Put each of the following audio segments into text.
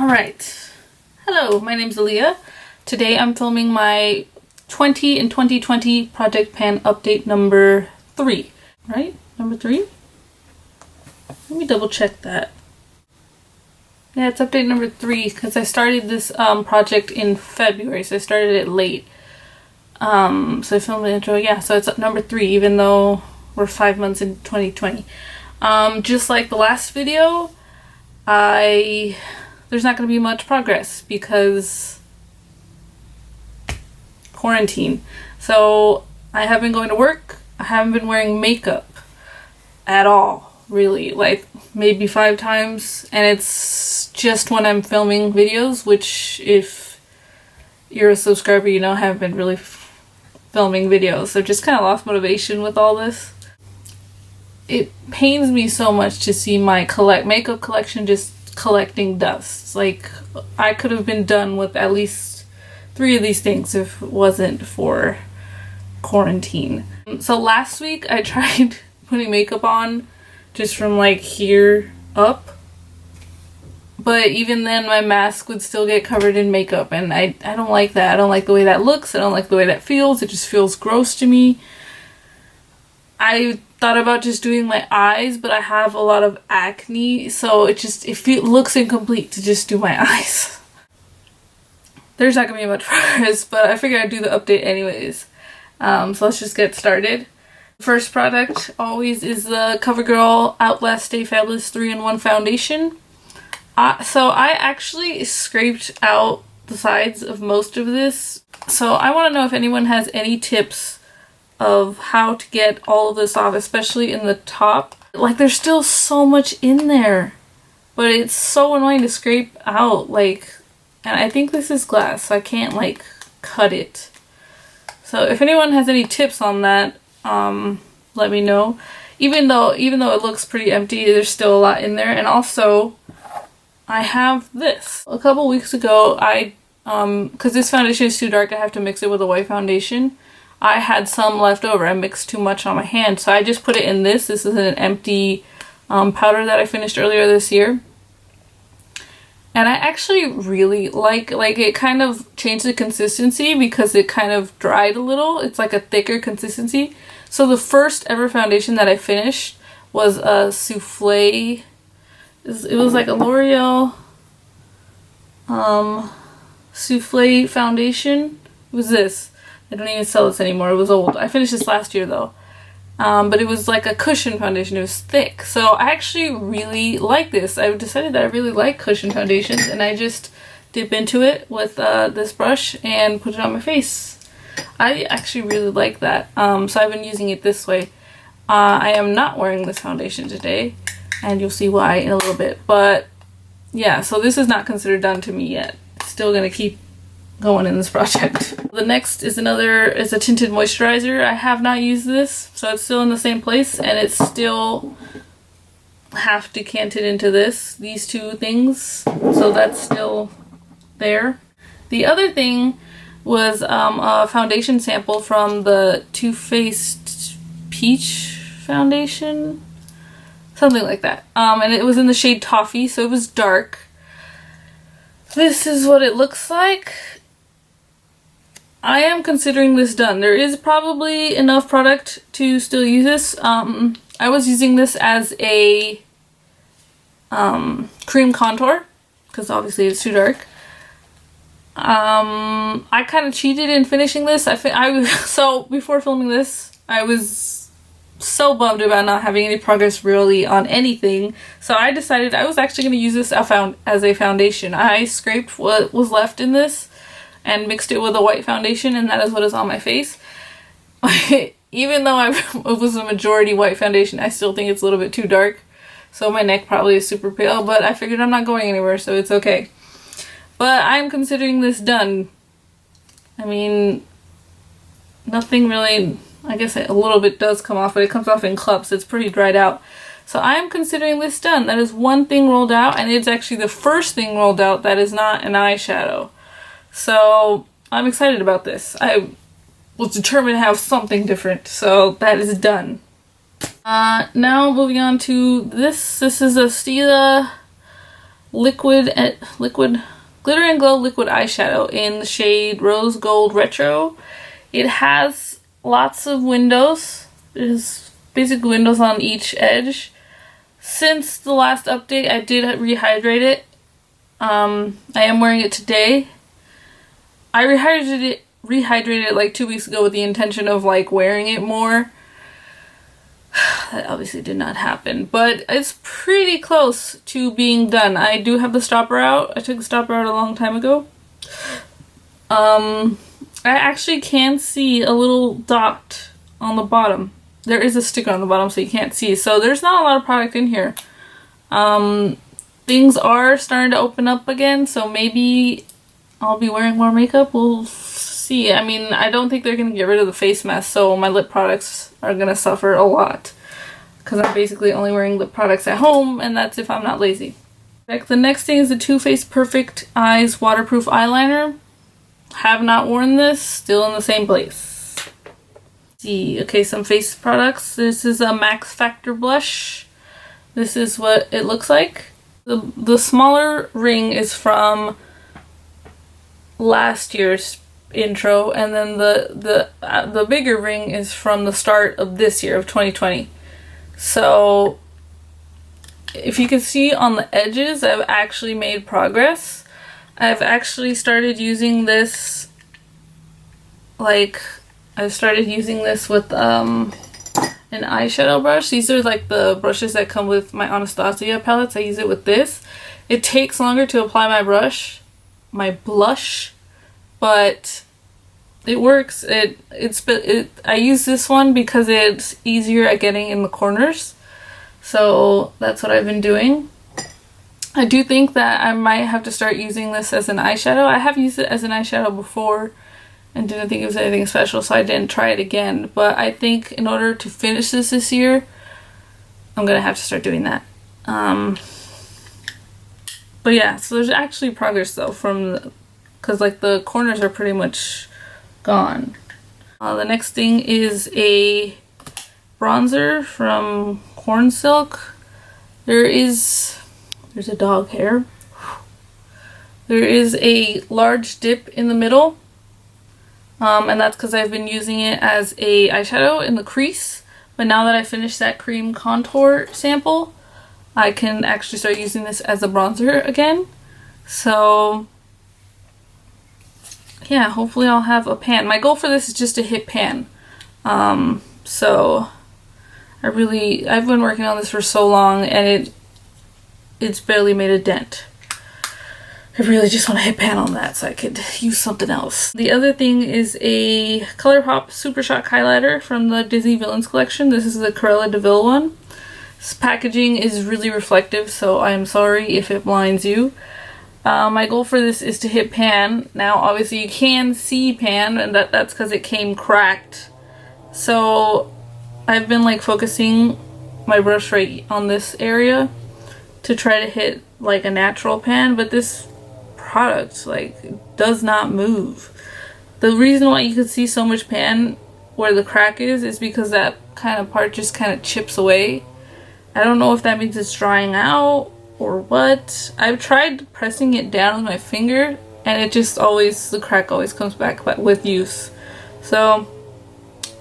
Alright, hello, my name's Aaliyah. Today I'm filming my 20 in 2020 Project Pan update number 3. Right? Number 3? Let me double check that. Yeah, it's update number 3 because I started this project in February, so I started it late. So I filmed the intro, yeah, so it's number 3 even though we're 5 months in 2020. Just like the last video, there's not going to be much progress because quarantine. So I haven't been going to work. I haven't been wearing makeup at all, really. Like maybe 5 times, and it's just when I'm filming videos, which if you're a subscriber, you know I haven't been really filming videos. So just kind of lost motivation with all this. It pains me so much to see my makeup collection just collecting dust. Like I could have been done with at least 3 of these things if it wasn't for quarantine. So last week I tried putting makeup on just from like here up, but even then my mask would still get covered in makeup, and I don't like that. I don't like the way that looks. I don't like the way that feels. It just feels gross to me. I thought about just doing my eyes, but I have a lot of acne, so it looks incomplete to just do my eyes. There's not gonna be much progress, but I figured I'd do the update anyways. So let's just get started. First product always is the CoverGirl Outlast Stay Fabulous 3-in-1 foundation. So I actually scraped out the sides of most of this. So I want to know if anyone has any tips of how to get all of this off, especially in the top. Like there's still so much in there, but it's so annoying to scrape out. Like, and I think this is glass, so I can't like cut it. So if anyone has any tips on that, let me know. Even though it looks pretty empty, there's still a lot in there. And also I have this. A couple weeks ago because this foundation is too dark, I have to mix it with a white foundation. I had some left over. I mixed too much on my hand, so I just put it in this. This is an empty powder that I finished earlier this year. And I actually really like it kind of changed the consistency because it kind of dried a little. It's like a thicker consistency. So the first ever foundation that I finished was a Soufflé. It was like a L'Oreal Soufflé foundation. It was this. They don't even sell this anymore. It was old. I finished this last year though. But it was like a cushion foundation. It was thick. So I actually really like this. I decided that I really like cushion foundations, and I just dip into it with this brush and put it on my face. I actually really like that. So I've been using it this way. I am not wearing this foundation today, and you'll see why in a little bit. But yeah, so this is not considered done to me yet. Still gonna keep going in this project. The next is a tinted moisturizer. I have not used this, so it's still in the same place, and it's still half decanted into these 2 things, so that's still there. The other thing was a foundation sample from the Too Faced Peach foundation, something like that, and it was in the shade Toffee, so it was dark. This is what it looks like. I am considering this done. There is probably enough product to still use this. I was using this as a cream contour because obviously it's too dark. I kind of cheated in finishing this. So before filming this, I was so bummed about not having any progress really on anything. So I decided I was actually going to use this as a foundation. I scraped what was left in this and mixed it with a white foundation, and that is what is on my face. Even though it was a majority white foundation, I still think it's a little bit too dark. So my neck probably is super pale, but I figured I'm not going anywhere, so it's okay. But I'm considering this done. I mean, nothing really, I guess a little bit does come off, but it comes off in clumps. It's pretty dried out. So I'm considering this done. That is one thing rolled out, and it's actually the first thing rolled out that is not an eyeshadow. So I'm excited about this. I was determined to have something different, so that is done. Now moving on to this. This is a Stila liquid glitter and glow liquid eyeshadow in the shade Rose Gold Retro. It has lots of windows. There's basically windows on each edge. Since the last update, I did rehydrate it. I am wearing it today. I rehydrated it like 2 weeks ago with the intention of like wearing it more. That obviously did not happen, but it's pretty close to being done. I do have the stopper out. I took the stopper out a long time ago. I actually can see a little dot on the bottom. There is a sticker on the bottom so you can't see. So there's not a lot of product in here. Things are starting to open up again, so maybe I'll be wearing more makeup. We'll see. I mean, I don't think they're going to get rid of the face mask, so my lip products are going to suffer a lot. Because I'm basically only wearing lip products at home, and that's if I'm not lazy. The next thing is the Too Faced Perfect Eyes Waterproof Eyeliner. Have not worn this, still in the same place. Let's see, okay, some face products. This is a Max Factor blush. This is what it looks like. The smaller ring is from last year's intro, and then the bigger ring is from the start of this year of 2020. So if you can see on the edges, I've actually made progress. I've actually started using this, like, I started using this with an eyeshadow brush. These are like the brushes that come with my Anastasia palettes. I use it with this. It takes longer to apply my blush, but it works. I use this one because it's easier at getting in the corners. So that's what I've been doing. I do think that I might have to start using this as an eyeshadow. I have used it as an eyeshadow before and didn't think it was anything special, so I didn't try it again. But I think in order to finish this year, I'm gonna have to start doing that. But yeah, so there's actually progress though because like the corners are pretty much gone. The next thing is a bronzer from Corn Silk. There's a dog hair. There is a large dip in the middle, and that's because I've been using it as a eyeshadow in the crease. But now that I finished that cream contour sample, I can actually start using this as a bronzer again. So yeah, hopefully I'll have a pan. My goal for this is just to hit pan. So I've been working on this for so long, and it's barely made a dent. I really just want to hit pan on that so I could use something else. The other thing is a ColourPop Super Shock highlighter from the Disney Villains collection. This is the Cruella de Vil one. This packaging is really reflective, so I'm sorry if it blinds you. My goal for this is to hit pan. Now obviously you can see pan, and that's because it came cracked. So I've been like focusing my brush right on this area to try to hit like a natural pan, but this product like does not move. The reason why you can see so much pan where the crack is because that kind of part just kind of chips away. I don't know if that means it's drying out or what. I've tried pressing it down with my finger and it just always, the crack always comes back with use. So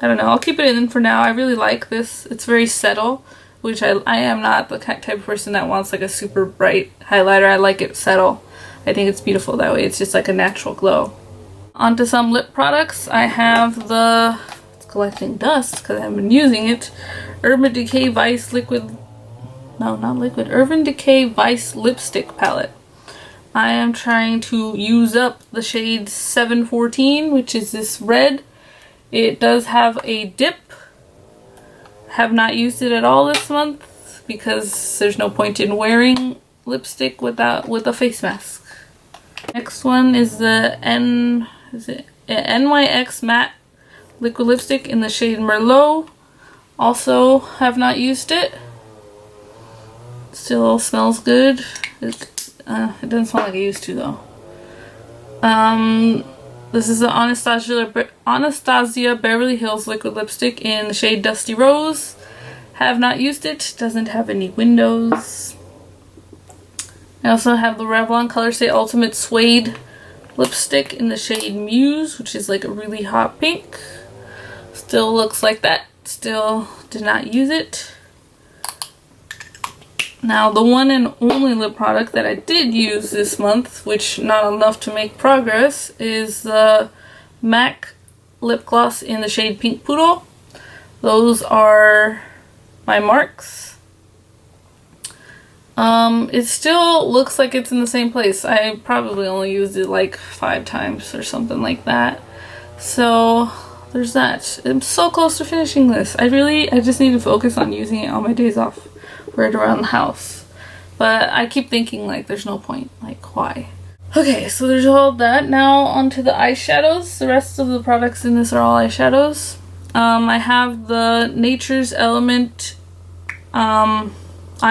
I don't know, I'll keep it in for now. I really like this. It's very subtle, which I am not the type of person that wants like a super bright highlighter. I like it subtle. I think it's beautiful that way. It's just like a natural glow. Onto some lip products. I have it's collecting dust because I haven't been using it. Urban Decay Vice Urban Decay Vice Lipstick Palette. I am trying to use up the shade 714, which is this red. It does have a dip. Have not used it at all this month because there's no point in wearing lipstick with a face mask. Next one is the NYX Matte Liquid Lipstick in the shade Merlot. Also have not used it. Still smells good. It doesn't smell like I used to though. This is the Anastasia Beverly Hills Liquid Lipstick in the shade Dusty Rose. Have not used it. Doesn't have any windows. I also have the Revlon Colorstay Ultimate Suede lipstick in the shade Muse, which is like a really hot pink. Still looks like that. Still did not use it. Now the one and only lip product that I did use this month, which not enough to make progress, is the MAC lip gloss in the shade Pink Poodle. Those are my marks. It still looks like it's in the same place. I probably only used it like 5 times or something like that. So there's that. I'm so close to finishing this. I just need to focus on using it on my days off. Wear it around the house. But I keep thinking like there's no point. Like why? Okay, so there's all that. Now onto the eyeshadows. The rest of the products in this are all eyeshadows. I have the Nature's Element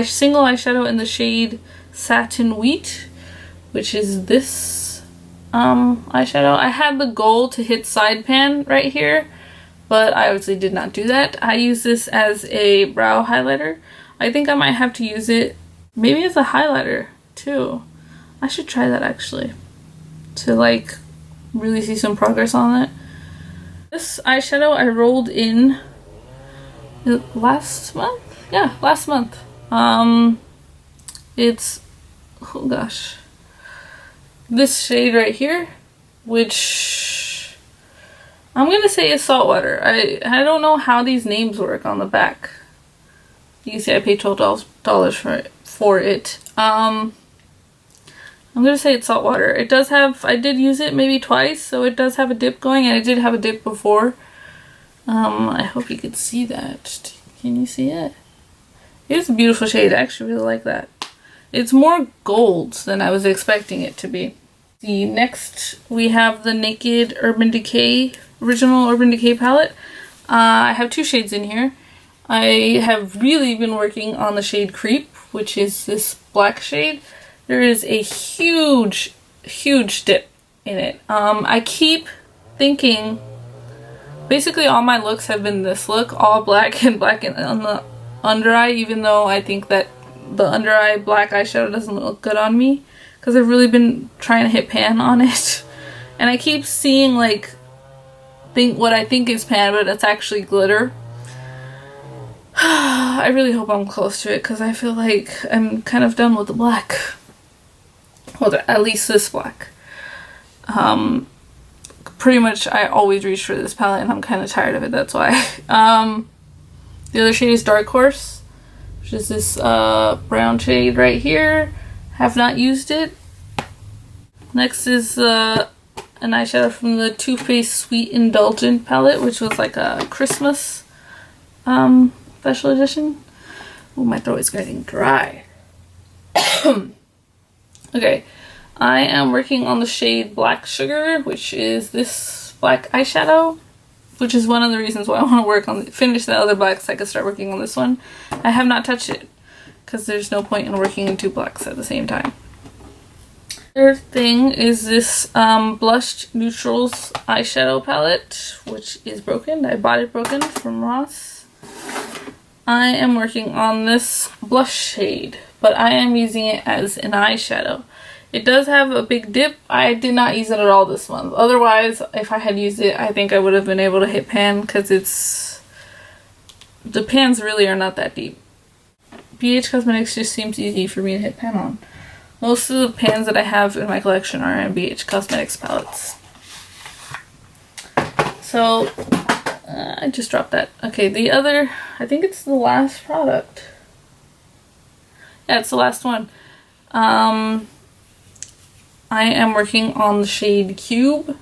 single eyeshadow in the shade Satin Wheat, which is this eyeshadow. I had the goal to hit side pan right here, but I obviously did not do that. I use this as a brow highlighter. I think I might have to use it maybe as a highlighter too. I should try that actually to like really see some progress on it. This eyeshadow I rolled in last month? Yeah, last month. It's, oh gosh, this shade right here, which I'm gonna say is Saltwater. I don't know how these names work on the back. You can see I paid $12 for it. I'm gonna say it's Saltwater. It does have, I did use it maybe twice, so it does have a dip going, and it did have a dip before. I hope you could see that. Can you see it? It's a beautiful shade. I actually really like that. It's more gold than I was expecting it to be. Next we have the Naked Urban Decay, original Urban Decay palette. I have 2 shades in here. I have really been working on the shade Creep, which is this black shade. There is a huge, huge dip in it. I keep thinking, basically all my looks have been this look, all black and black on the under eye, even though I think that the under eye black eyeshadow doesn't look good on me, because I've really been trying to hit pan on it. And I keep seeing like, what I think is pan, but it's actually glitter. I really hope I'm close to it, because I feel like I'm kind of done with the black. Well, at least this black. Pretty much I always reach for this palette, and I'm kind of tired of it, that's why. The other shade is Dark Horse, which is this brown shade right here. Have not used it. Next is an eyeshadow from the Too Faced Sweet Indulgent palette, which was like a Christmas special edition. Oh, my throat is getting dry. Okay, I am working on the shade Black Sugar, which is this black eyeshadow, which is one of the reasons why I want to finish the other blacks so I can start working on this one. I have not touched it, because there's no point in working in 2 blacks at the same time. Third thing is this Blushed Neutrals eyeshadow palette, which is broken. I bought it broken from Ross. I am working on this blush shade, but I am using it as an eyeshadow. It does have a big dip. I did not use it at all this month. Otherwise, if I had used it, I think I would have been able to hit pan, because the pans really are not that deep. BH Cosmetics just seems easy for me to hit pan on. Most of the pans that I have in my collection are in BH Cosmetics palettes. So, I just dropped that. Okay, the other, I think it's the last product. Yeah, it's the last one. I am working on the shade Cube,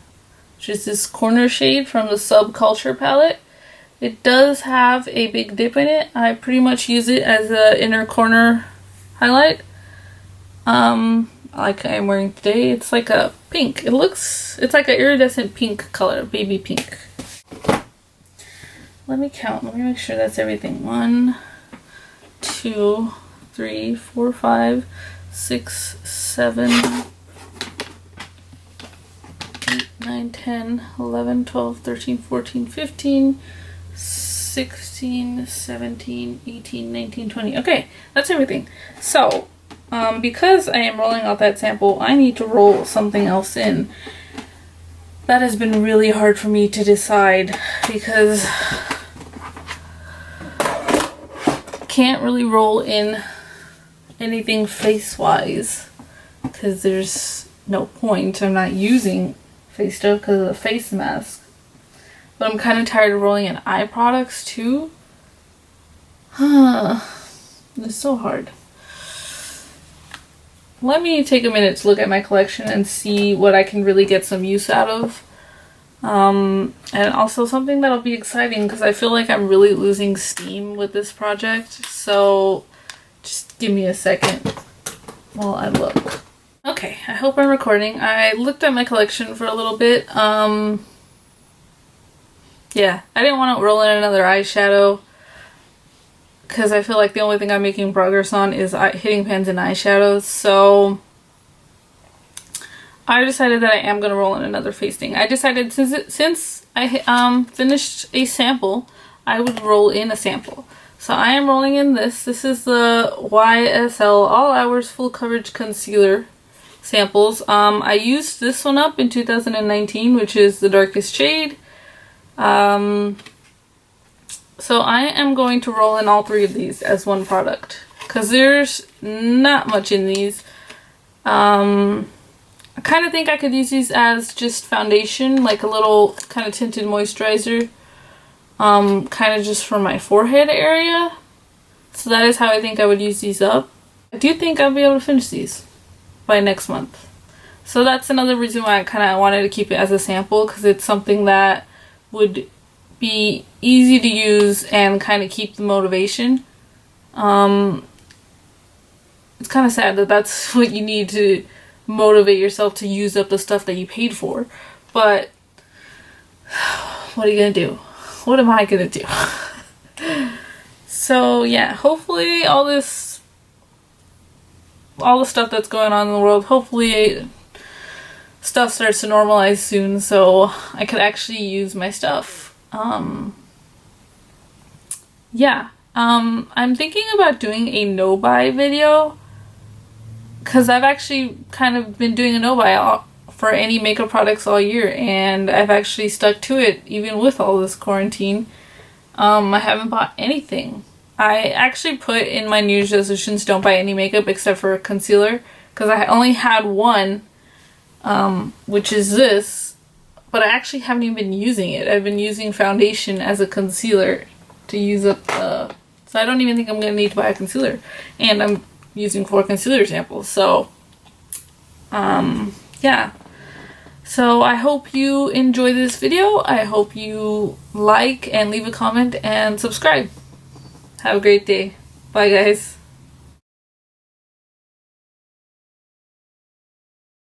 which is this corner shade from the Subculture palette. It does have a big dip in it. I pretty much use it as an inner corner highlight. Like I'm wearing today. It's like a pink. It's like an iridescent pink color, baby pink. Let me count. Let me make sure that's everything. 1, 2, 3, 4, 5, 6, 7, 8, 9, 10, 11, 12, 13, 14, 15, 16, 17, 18, 19, 20. Okay, that's everything. So, because I am rolling out that sample, I need to roll something else in. That has been really hard for me to decide because I can't really roll in anything face-wise because there's no point. I'm not using face stuff because of the face mask. But I'm kind of tired of rolling in eye products too. It's so hard. Let me take a minute to look at my collection and see what I can really get some use out of. And also something that'll be exciting because I feel like I'm really losing steam with this project. So just give me a second while I look. Okay, I hope I'm recording. I looked at my collection for a little bit. Yeah, I didn't want to roll in another eyeshadow because I feel like the only thing I'm making progress on is hitting pans and eyeshadows. So I decided that I am going to roll in another face thing. I decided since I finished a sample, I would roll in a sample. So I am rolling in this. This is the YSL All Hours Full Coverage Concealer samples. I used this one up in 2019, which is the darkest shade. So I am going to roll in all three of these as one product because there's not much in these. I kind of think I could use these as just foundation, like a little kind of tinted moisturizer, kind of just for my forehead area. So that is how I think I would use these up. I do think I'll be able to finish these by next month. So that's another reason why I kind of wanted to keep it as a sample, because it's something that would be easy to use and kind of keep the motivation. It's kind of sad that that's what you need to motivate yourself to use up the stuff that you paid for, but what are you gonna do? What am I gonna do? So yeah, hopefully all the stuff that's going on in the world, hopefully stuff starts to normalize soon so I could actually use my stuff. I'm thinking about doing a no-buy video because I've actually kind of been doing a no-buy for any makeup products all year, and I've actually stuck to it even with all this quarantine. I haven't bought anything. I actually put in my New Year's resolutions, don't buy any makeup except for concealer, because I only had one, which is this, but I actually haven't even been using it. I've been using foundation as a concealer to use up the... So I don't even think I'm going to need to buy a concealer. And I'm using 4 concealer samples. So, yeah. So I hope you enjoy this video. I hope you like and leave a comment and subscribe. Have a great day. Bye, guys.